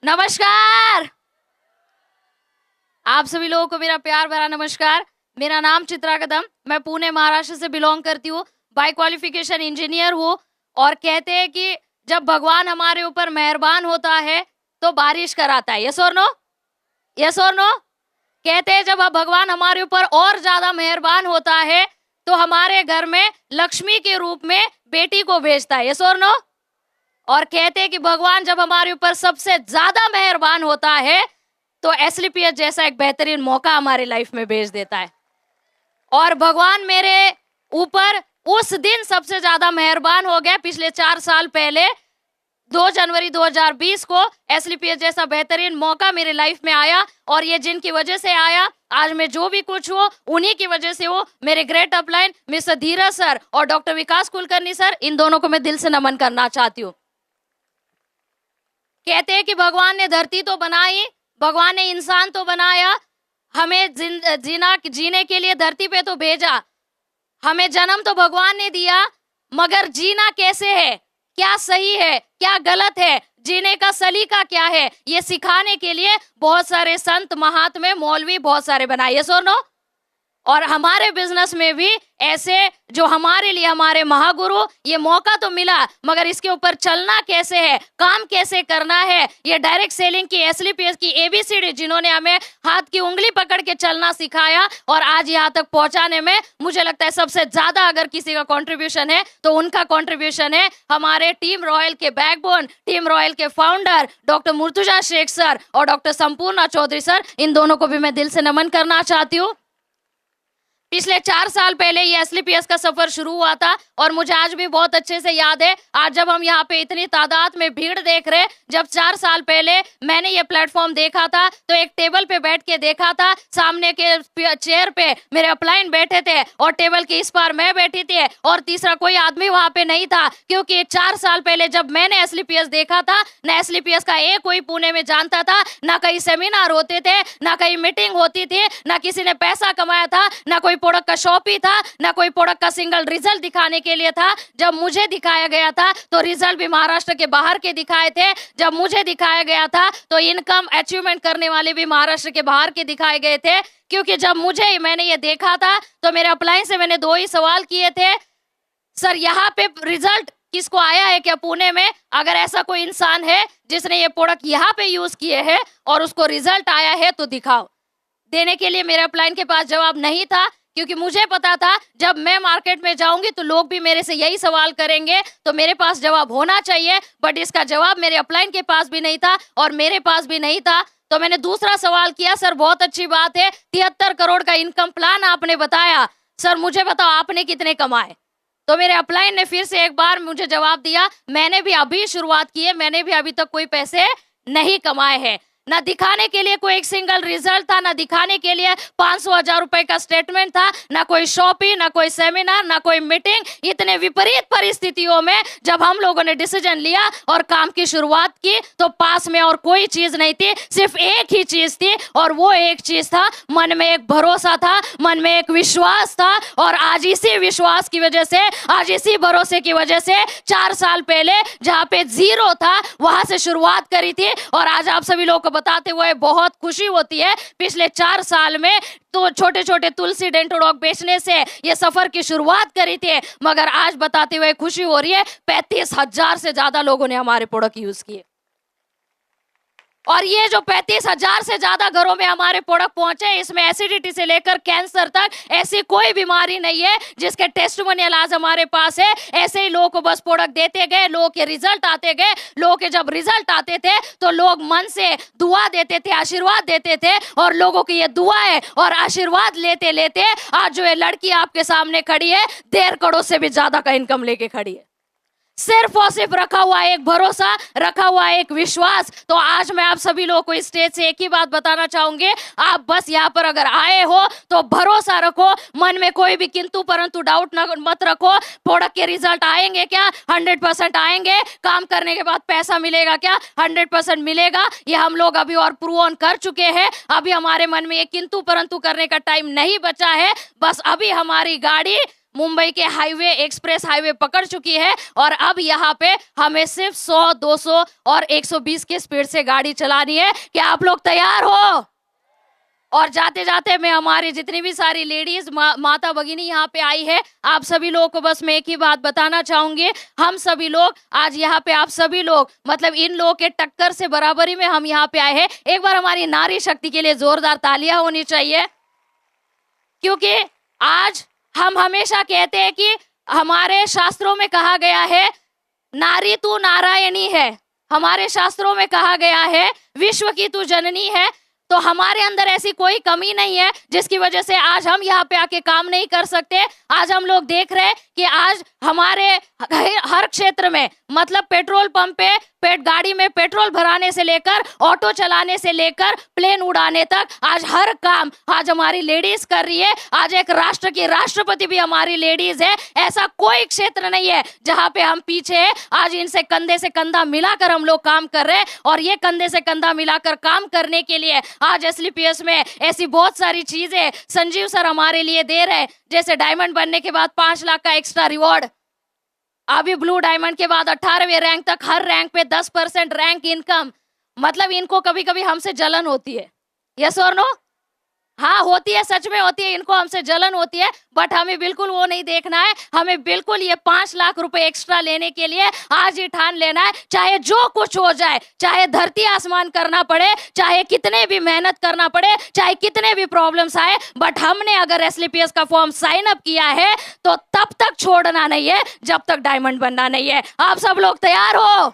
नमस्कार। आप सभी लोगों को मेरा प्यार भरा नमस्कार। मेरा नाम चित्रा कदम, मैं पुणे महाराष्ट्र से बिलोंग करती हूँ। बाय क्वालिफिकेशन इंजीनियर हूँ। और कहते हैं कि जब भगवान हमारे ऊपर मेहरबान होता है तो बारिश कराता है। यस और नो? यस और नो? कहते हैं जब भगवान हमारे ऊपर और ज्यादा मेहरबान होता है तो हमारे घर में लक्ष्मी के रूप में बेटी को भेजता है। यस और नो? और कहते हैं कि भगवान जब हमारे ऊपर सबसे ज्यादा मेहरबान होता है तो एसलीपीएस जैसा एक बेहतरीन मौका हमारे लाइफ में भेज देता है। और भगवान मेरे ऊपर उस दिन सबसे ज्यादा मेहरबान हो गया पिछले 4 साल पहले 2 जनवरी 2020 को एसलीपीएस जैसा बेहतरीन मौका मेरे लाइफ में आया। और ये जिनकी वजह से आया, आज मैं जो भी कुछ हूँ उन्हीं की वजह से हो। मेरे ग्रेट अपलाइन मिस्टर धीरज सर और डॉक्टर विकास कुलकर्णी सर, इन दोनों को मैं दिल से नमन करना चाहती हूँ। कहते हैं कि भगवान ने धरती तो बनाई, भगवान ने इंसान तो बनाया, हमें जीने के लिए धरती पे तो भेजा, हमें जन्म तो भगवान ने दिया, मगर जीना कैसे है, क्या सही है, क्या गलत है, जीने का सलीका क्या है, ये सिखाने के लिए बहुत सारे संत, महात्मे, मौलवी बहुत सारे बनाए। यस और नो? और हमारे बिजनेस में भी ऐसे जो हमारे लिए हमारे महागुरु, ये मौका तो मिला, मगर इसके ऊपर चलना कैसे है, काम कैसे करना है, ये डायरेक्ट सेलिंग की, एसलीपीएस की एबीसीडी जिन्होंने हमें हाथ की उंगली पकड़ के चलना सिखाया और आज यहाँ तक पहुंचाने में मुझे लगता है सबसे ज्यादा अगर किसी का कंट्रीब्यूशन है तो उनका कंट्रीब्यूशन है हमारे टीम रॉयल के बैकबोन, टीम रॉयल के founder doctor Murtuza Shaikh sir और डॉक्टर संपूर्णा चौधरी सर। इन दोनों को भी मैं दिल से नमन करना चाहती हूँ। पिछले 4 साल पहले ये एसलीपीएस का सफर शुरू हुआ था और मुझे आज भी बहुत अच्छे से याद है। आज जब हम यहाँ पे इतनी तादाद में भीड़ देख रहे, जब 4 साल पहले मैंने ये प्लेटफॉर्म देखा था तो एक टेबल पे बैठ के देखा था, सामने के चेयर पे मेरे अपलाइन बैठे थे और टेबल के इस पार मैं बैठी थी और तीसरा कोई आदमी वहां पे नहीं था। क्योंकि 4 साल पहले जब मैंने एसलीपीएस देखा था, न एसलीपीएस का एक कोई पुणे में जानता था, ना कहीं सेमिनार होते थे, ना कहीं मीटिंग होती थी, ना किसी ने पैसा कमाया था, ना कोई प्रोडक्ट का शॉप ही था, ना कोई प्रोडक्ट का सिंगल रिजल्ट दिखाने के लिए था। जब मुझे दिखाया गया था तो रिजल्ट भी महाराष्ट्र के बाहर के दिखाए थे। जब मुझे दिखाया गया था तो इनकम अचीवमेंट करने वाले भी महाराष्ट्र के बाहर के दिखाए गए थे। क्योंकि जब मैंने ये देखा था तो मेरे अपलाइन से मैंने 2 ही सवाल किए थे, सर यहाँ पे रिजल्ट किसको आया है क्या पुणे में? अगर ऐसा कोई इंसान है जिसने ये प्रोडक्ट यहाँ पे यूज किए हैं और उसको रिजल्ट आया है तो दिखाओ। देने के लिए मेरे अपलाइन के पास जवाब नहीं था, क्योंकि मुझे पता था जब मैं मार्केट में जाऊंगी तो लोग भी मेरे से यही सवाल करेंगे, तो मेरे पास जवाब होना चाहिए। बट इसका जवाब मेरे अपलाइन के पास भी नहीं था और मेरे पास भी नहीं था। तो मैंने दूसरा सवाल किया, सर बहुत अच्छी बात है 73 करोड़ का इनकम प्लान आपने बताया, सर मुझे बताओ आपने कितने कमाए? तो मेरे अपलाइन ने फिर से एक बार मुझे जवाब दिया, मैंने भी अभी शुरुआत की है, मैंने भी अभी तक कोई पैसे नहीं कमाए हैं। ना दिखाने के लिए कोई एक सिंगल रिजल्ट था, ना दिखाने के लिए 500,000 रुपए का स्टेटमेंट था, ना कोई शॉपिंग, ना कोई सेमिनार, ना कोई मीटिंग। इतने विपरीत परिस्थितियों में जब हम लोगों ने डिसीजन लिया और काम की शुरुआत की तो पास में और कोई चीज नहीं थी, सिर्फ एक ही चीज थी और वो एक चीज था, मन में एक भरोसा था, मन में एक विश्वास था। और आज इसी विश्वास की वजह से, आज इसी भरोसे की वजह से 4 साल पहले जहाँ पे 0 था वहां से शुरुआत करी थी। और आज आप सभी लोगों को बताते हुए बहुत खुशी होती है, पिछले 4 साल में तो छोटे छोटे तुलसी डेंटोडॉग बेचने से ये सफर की शुरुआत करी थी, मगर आज बताते हुए खुशी हो रही है 35,000 से ज्यादा लोगों ने हमारे प्रोडक्ट यूज किए। और ये जो 35,000 से ज्यादा घरों में हमारे प्रोडक्ट पहुंचे, इसमें एसिडिटी से लेकर कैंसर तक ऐसी कोई बीमारी नहीं है जिसके टेस्टिमोनियल आज हमारे पास है। ऐसे ही लोगों को बस प्रोडक्ट देते गए, लोगों के रिजल्ट आते गए। लोगों के जब रिजल्ट आते थे तो लोग मन से दुआ देते थे, आशीर्वाद देते थे, और लोगों की ये दुआएं और आशीर्वाद लेते लेते आज जो ये लड़की आपके सामने खड़ी है 1.5 करोड़ से भी ज्यादा का इनकम लेके खड़ी है। सिर्फ और सिर्फ रखा हुआ एक भरोसा, रखा हुआ एक विश्वास। तो आज मैं आप सभी लोगों को इस स्टेज से एक ही बात बताना चाहूंगी, आप बस यहाँ पर अगर आए हो तो भरोसा रखो, मन में कोई भी किंतु परंतु डाउट मत रखो। प्रोडक्ट के रिजल्ट आएंगे क्या? 100% आएंगे। काम करने के बाद पैसा मिलेगा क्या? 100% मिलेगा। ये हम लोग अभी और प्रूव ऑन कर चुके हैं। अभी हमारे मन में ये किंतु परंतु करने का टाइम नहीं बचा है। बस अभी हमारी गाड़ी मुंबई के हाईवे, एक्सप्रेस हाईवे पकड़ चुकी है और अब यहाँ पे हमें सिर्फ 100, 200 और 120 की स्पीड से गाड़ी चलानी है। क्या आप लोग तैयार हो? और जाते जाते मैं हमारी जितनी भी सारी लेडीज माता भगिनी यहाँ पे आई है, आप सभी लोगों को बस मैं एक ही बात बताना चाहूंगी। हम सभी लोग आज यहाँ पे, आप सभी लोग मतलब इन लोगों के टक्कर से बराबरी में हम यहाँ पे आए हैं। एक बार हमारी नारी शक्ति के लिए जोरदार तालियां होनी चाहिए, क्योंकि आज हम हमेशा कहते हैं कि हमारे शास्त्रों में कहा गया है नारी तू नारायणी है, हमारे शास्त्रों में कहा गया है विश्व की तू जननी है। तो हमारे अंदर ऐसी कोई कमी नहीं है जिसकी वजह से आज हम यहाँ पे आके काम नहीं कर सकते। आज हम लोग देख रहे हैं कि आज हमारे हर क्षेत्र में मतलब पेट्रोल पंप पे गाड़ी में पेट्रोल भराने से लेकर ऑटो चलाने से लेकर प्लेन उड़ाने तक आज हर काम आज हमारी लेडीज कर रही है। आज एक राष्ट्र की राष्ट्रपति भी हमारी लेडीज है। ऐसा कोई क्षेत्र नहीं है जहां पे हम पीछे हैं। आज इनसे कंधे से कंधा मिलाकर हम लोग काम कर रहे हैं और ये कंधे से कंधा मिलाकर काम करने के लिए आज SLPS में ऐसी बहुत सारी चीजें संजीव सर हमारे लिए दे रहे हैं, जैसे डायमंड बनने के बाद 5 लाख का एक्स्ट्रा रिवॉर्ड, अभी ब्लू डायमंड के बाद 18वें रैंक तक हर रैंक पे 10% रैंक इनकम। मतलब इनको कभी कभी हमसे जलन होती है, यस और नो? हाँ होती है, सच में होती है, इनको हमसे जलन होती है, बट हमें बिल्कुल वो नहीं देखना है। हमें बिल्कुल ये 5 लाख रुपए एक्स्ट्रा लेने के लिए आज ही ठान लेना है, चाहे जो कुछ हो जाए, चाहे धरती आसमान करना पड़े, चाहे कितने भी मेहनत करना पड़े, चाहे कितने भी प्रॉब्लम्स आए, बट हमने अगर SLPS का फॉर्म साइन अप किया है तो तब तक छोड़ना नहीं है जब तक डायमंड बनना नहीं है। आप सब लोग तैयार हो?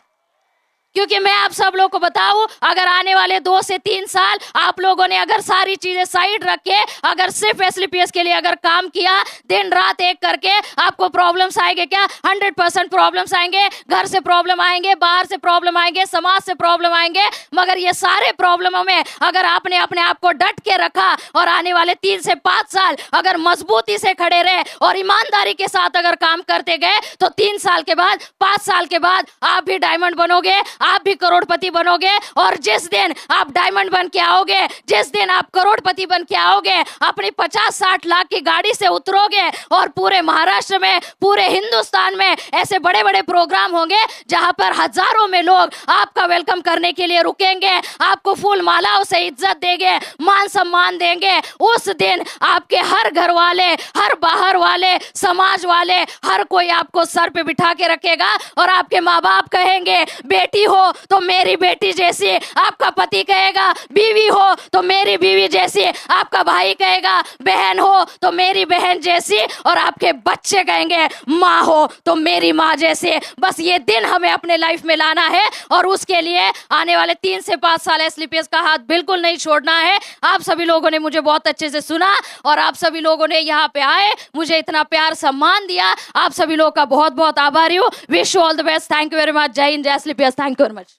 क्योंकि मैं आप सब लोगों को बताऊं, अगर आने वाले 2 से 3 साल आप लोगों ने अगर सारी चीजें साइड रख के अगर सिर्फ SLPS के लिए अगर काम किया, दिन रात एक करके, आपको प्रॉब्लम्स आएंगे क्या? 100% प्रॉब्लम्स आएंगे। घर से प्रॉब्लम आएंगे, बाहर से प्रॉब्लम आएंगे, समाज से प्रॉब्लम आएंगे, मगर ये सारे प्रॉब्लमों में अगर आपने अपने आप को डट के रखा और आने वाले 3 से 5 साल अगर मजबूती से खड़े रहे और ईमानदारी के साथ अगर काम करते गए तो 3 साल के बाद, 5 साल के बाद आप भी डायमंड बनोगे, आप भी करोड़पति बनोगे। और जिस दिन आप डायमंड बन के आओगे, जिस दिन आप करोड़पति बन के आओगे, अपनी 50-60 लाख की गाड़ी से उतरोगे और पूरे महाराष्ट्र में, पूरे हिंदुस्तान में ऐसे बड़े बड़े प्रोग्राम होंगे जहां पर हजारों में लोग आपका वेलकम करने के लिए रुकेंगे, आपको फूल मालाओं से इज्जत देंगे, मान सम्मान देंगे। उस दिन आपके हर घर वाले, हर बाहर वाले, समाज वाले, हर कोई आपको सर पे बिठा के रखेगा और आपके माँ बाप कहेंगे बेटी हो तो मेरी बेटी जैसी, आपका पति कहेगा बीवी हो तो मेरी बीवी जैसी, आपका भाई कहेगा बहन हो तो मेरी बहन जैसी, और आपके बच्चे कहेंगे माँ हो तो मेरी माँ जैसी। बस ये दिन हमें अपने लाइफ में लाना है और उसके लिए आने वाले 3 से 5 साल SLPS का हाथ बिल्कुल नहीं छोड़ना है। आप सभी लोगों ने मुझे बहुत अच्छे से सुना और आप सभी लोगों ने यहाँ पे आए, मुझे इतना प्यार सम्मान दिया। आप सभी लोगों का बहुत बहुत आभारी हूँ। Wish you all the best. Thank you very much. जय हिंद, जय SLPS। Thank you very much.